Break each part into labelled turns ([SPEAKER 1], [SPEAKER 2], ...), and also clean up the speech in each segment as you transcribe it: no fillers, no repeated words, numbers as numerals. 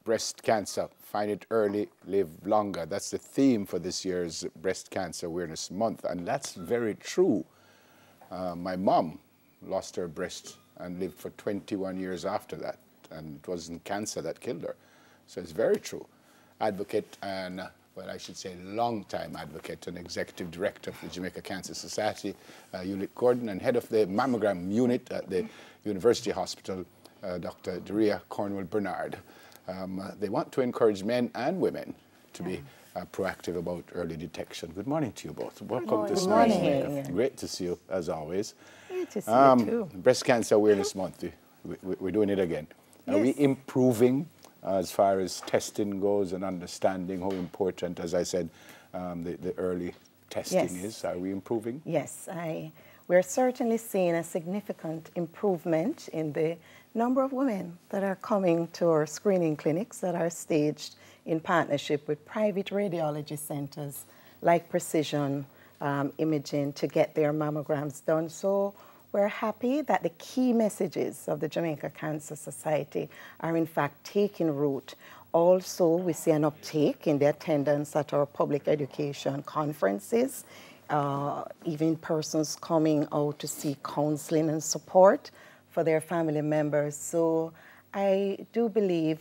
[SPEAKER 1] breast cancer. Find it early, live longer. That's the theme for this year's Breast Cancer Awareness Month, and that's very true. My mom lost her breast and lived for 21 years after that, and it wasn't cancer that killed her. So it's very true. Advocate and, well, I should say long-time advocate and executive director of the Jamaica Cancer Society, Hewlett Gordon, and head of the mammogram unit at the University Hospital, Dr. Daria Cornwell Bernard. They want to encourage men and women to be proactive about early detection. Good morning to you both. Welcome to Smiles Jamaica. Great to see you, as always.
[SPEAKER 2] Great to see you too.
[SPEAKER 1] Breast Cancer Awareness Month, we're doing it again. Are we improving as far as testing goes and understanding how important, as I said, the early testing is? Are we improving?
[SPEAKER 2] Yes, we're certainly seeing a significant improvement in the number of women that are coming to our screening clinics that are staged in partnership with private radiology centers like Precision Imaging to get their mammograms done. So we're happy that the key messages of the Jamaica Cancer Society are in fact taking root. Also, we see an uptake in the attendance at our public education conferences, even persons coming out to seek counseling and support for their family members. So I do believe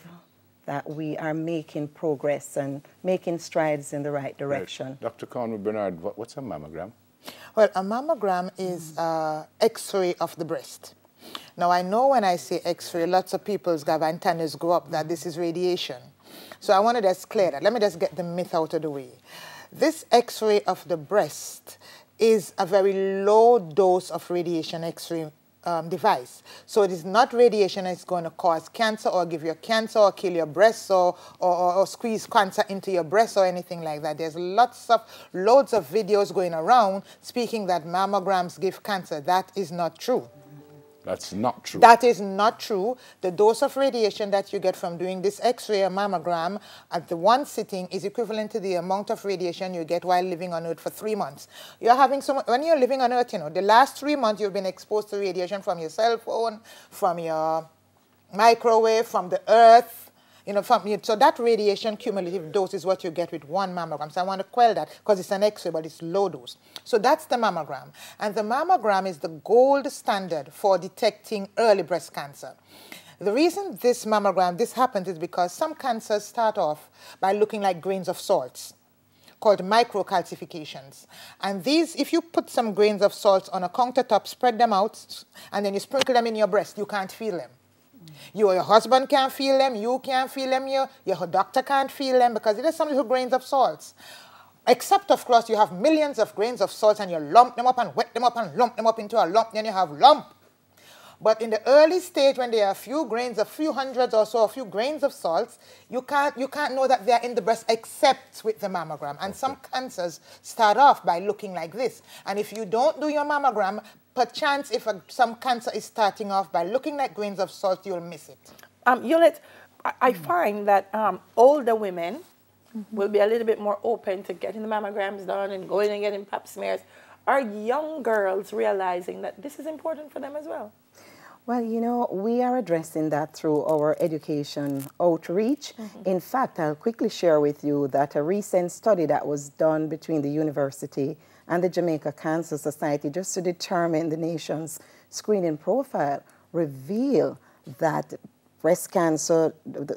[SPEAKER 2] that we are making progress and making strides in the right direction.
[SPEAKER 1] Right. Dr. Cornwell Bernard, what's a mammogram?
[SPEAKER 3] Well, a mammogram is an X-ray of the breast. Now, I know when I say X-ray, lots of people's antennas go up that this is radiation. So I want to just clear that. Let me just get the myth out of the way. This X-ray of the breast is a very low dose of radiation X-ray device. So it is not radiation that's going to cause cancer or give you cancer or kill your breast or squeeze cancer into your breast or anything like that. There's loads of videos going around speaking that mammograms give cancer. That is not true.
[SPEAKER 1] That's not true.
[SPEAKER 3] That is not true. The dose of radiation that you get from doing this X-ray or mammogram at the one sitting is equivalent to the amount of radiation you get while living on Earth for 3 months. You're having when you're living on Earth, you know, the last 3 months you've been exposed to radiation from your cell phone, from your microwave, from the Earth, you know, so that radiation cumulative dose is what you get with one mammogram. So I want to quell that because it's an X-ray, but it's low dose. So that's the mammogram. And the mammogram is the gold standard for detecting early breast cancer. The reason this happens is because some cancers start off by looking like grains of salts, called microcalcifications. And these, if you put some grains of salt on a countertop, spread them out, and then you sprinkle them in your breast, you can't feel them. Your husband can't feel them, you can't feel them, your doctor can't feel them because it is some little grains of salts. Except, of course, you have millions of grains of salts and you lump them up and wet them up and lump them up into a lump, then you have lump. But in the early stage, when there are a few hundreds or so, a few grains of salts, you can't know that they're in the breast except with the mammogram. And some cancers start off by looking like this. And if you don't do your mammogram, perchance if some cancer is starting off by looking like grains of salt, you'll miss it.
[SPEAKER 4] Hewlett, I find that older women will be a little bit more open to getting the mammograms done and going and getting pap smears. Are young girls realizing that this is important for them as well?
[SPEAKER 2] Well, you know, we are addressing that through our education outreach. In fact, I'll quickly share with you that a recent study that was done between the university and the Jamaica Cancer Society just to determine the nation's screening profile reveal that breast cancer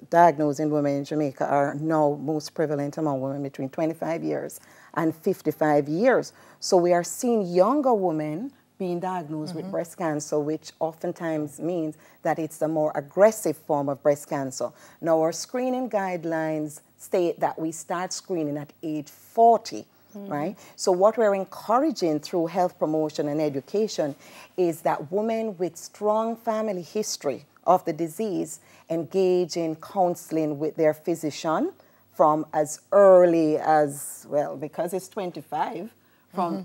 [SPEAKER 2] diagnosed in women in Jamaica are now most prevalent among women between 25 years and 55 years. So we are seeing younger women being diagnosed with breast cancer, which oftentimes means that it's a more aggressive form of breast cancer. Now, our screening guidelines state that we start screening at age 40, right? So what we're encouraging through health promotion and education is that women with strong family history of the disease engage in counseling with their physician from as early as, well, because it's 25,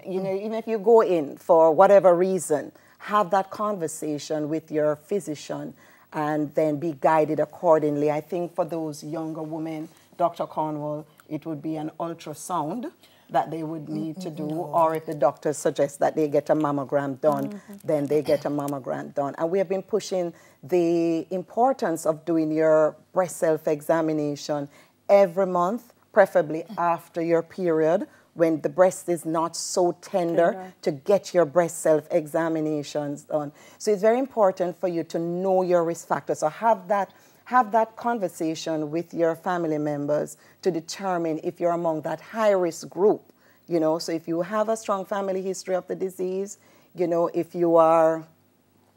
[SPEAKER 2] you know, even if you go in for whatever reason, have that conversation with your physician and then be guided accordingly. I think for those younger women, Dr. Cornwell, it would be an ultrasound that they would need to do, or if the doctor suggests that they get a mammogram done, then they get a mammogram done. And we have been pushing the importance of doing your breast self-examination every month, preferably after your period, when the breast is not so tender, to get your breast self-examinations done. So it's very important for you to know your risk factors. So have that conversation with your family members to determine if you're among that high-risk group. You know, so if you have a strong family history of the disease, you know, if you are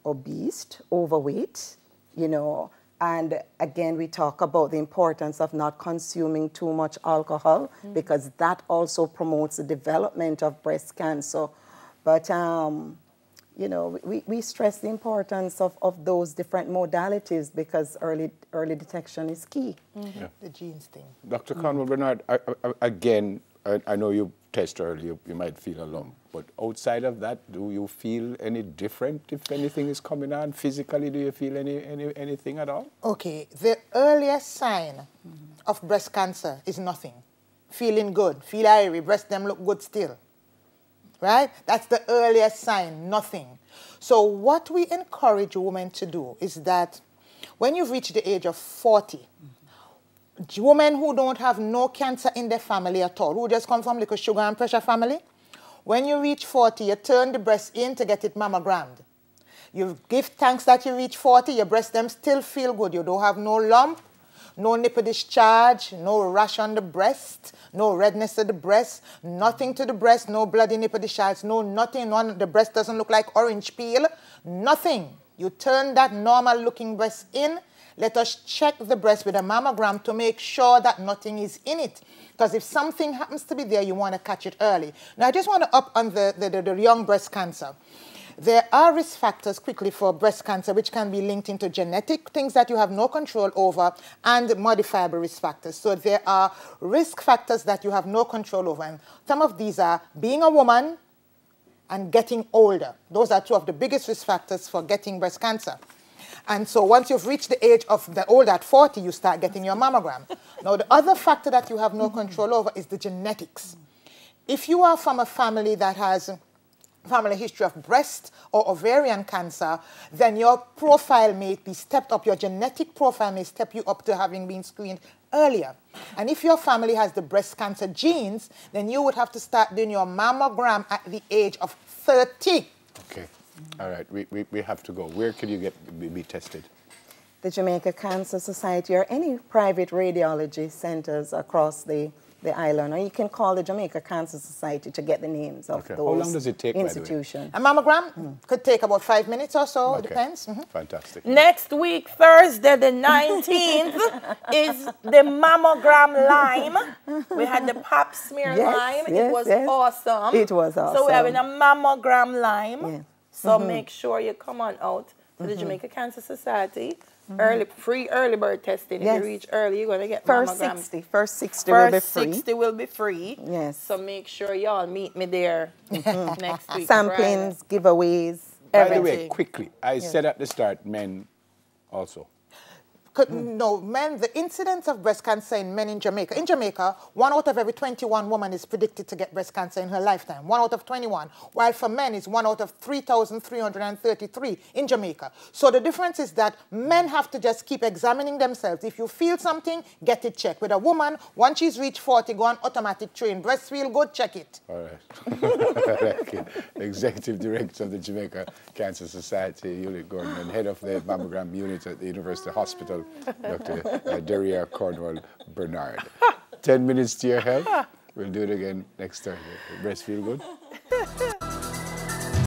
[SPEAKER 2] obese, overweight, you know, and again, we talk about the importance of not consuming too much alcohol, because that also promotes the development of breast cancer. But, you know, we stress the importance of those different modalities, because early detection is key.
[SPEAKER 3] The genes thing.
[SPEAKER 1] Dr. Cornwell Bernard, again, I know you test early, you might feel a lump, but outside of that, do you feel any different if anything is coming on? Physically, do you feel anything at all?
[SPEAKER 3] Okay, the earliest sign of breast cancer is nothing. Feeling good, feel airy, breast them look good still. Right? That's the earliest sign, nothing. So what we encourage women to do is that when you've reached the age of 40, women who don't have no cancer in their family at all, who just come from like a sugar and pressure family, when you reach 40, you turn the breast in to get it mammogrammed. You give thanks that you reach 40, your breast them still feel good. You don't have no lump, no nipple discharge, no rash on the breast, no redness to the breast, nothing to the breast, no bloody nipple discharge, no nothing. The breast doesn't look like orange peel, nothing. You turn that normal looking breast in. Let us check the breast with a mammogram to make sure that nothing is in it. Because if something happens to be there, you want to catch it early. Now, I just want to up on the young breast cancer. There are risk factors quickly for breast cancer, which can be linked into genetic things that you have no control over, and modifiable risk factors. So there are risk factors that you have no control over. And some of these are being a woman and getting older. Those are two of the biggest risk factors for getting breast cancer. And so once you've reached the age of the old at 40, you start getting your mammogram. Now, the other factor that you have no control over is the genetics. If you are from a family that has family history of breast or ovarian cancer, then your profile may be stepped up. Your genetic profile may step you up to having been screened earlier. And if your family has the breast cancer genes, then you would have to start doing your mammogram at the age of 30.
[SPEAKER 1] Okay. All right, we have to go. Where can you be tested?
[SPEAKER 2] The Jamaica Cancer Society or any private radiology centers across the island, or you can call the Jamaica Cancer Society to get the names of those
[SPEAKER 1] How long does it take,
[SPEAKER 2] institutions.
[SPEAKER 3] A mammogram could take about 5 minutes or so, it depends.
[SPEAKER 1] Fantastic.
[SPEAKER 4] Next week, Thursday, the 19th, is the mammogram lime. We had the pap smear lime. It was awesome.
[SPEAKER 2] It was awesome.
[SPEAKER 4] So we're having a mammogram lime.
[SPEAKER 2] Yeah.
[SPEAKER 4] So make sure you come on out to the Jamaica Cancer Society. Free early bird testing. If you reach early, you're going to get mammograms.
[SPEAKER 2] First 60 will be free.
[SPEAKER 4] 60 will be free.
[SPEAKER 2] Yes.
[SPEAKER 4] So make sure y'all meet me there next week.
[SPEAKER 2] Samplings, giveaways,
[SPEAKER 1] By the way, quickly, I said at the start, men also.
[SPEAKER 3] No, men, the incidence of breast cancer in men in Jamaica, 1 out of every 21 women is predicted to get breast cancer in her lifetime. 1 out of 21. While for men, it's 1 out of 3,333 in Jamaica. So the difference is that men have to just keep examining themselves. If you feel something, get it checked. With a woman, once she's reached 40, go on automatic train. Breast feel good, check it.
[SPEAKER 1] All right. Okay. Executive Director of the Jamaica Cancer Society, Hewlett Gordon, and Head of the Mammogram Unit at the University Hospital, Dr. Derria Cornwell Bernard. 10 minutes to your health. We'll do it again next Thursday. Breast feel good?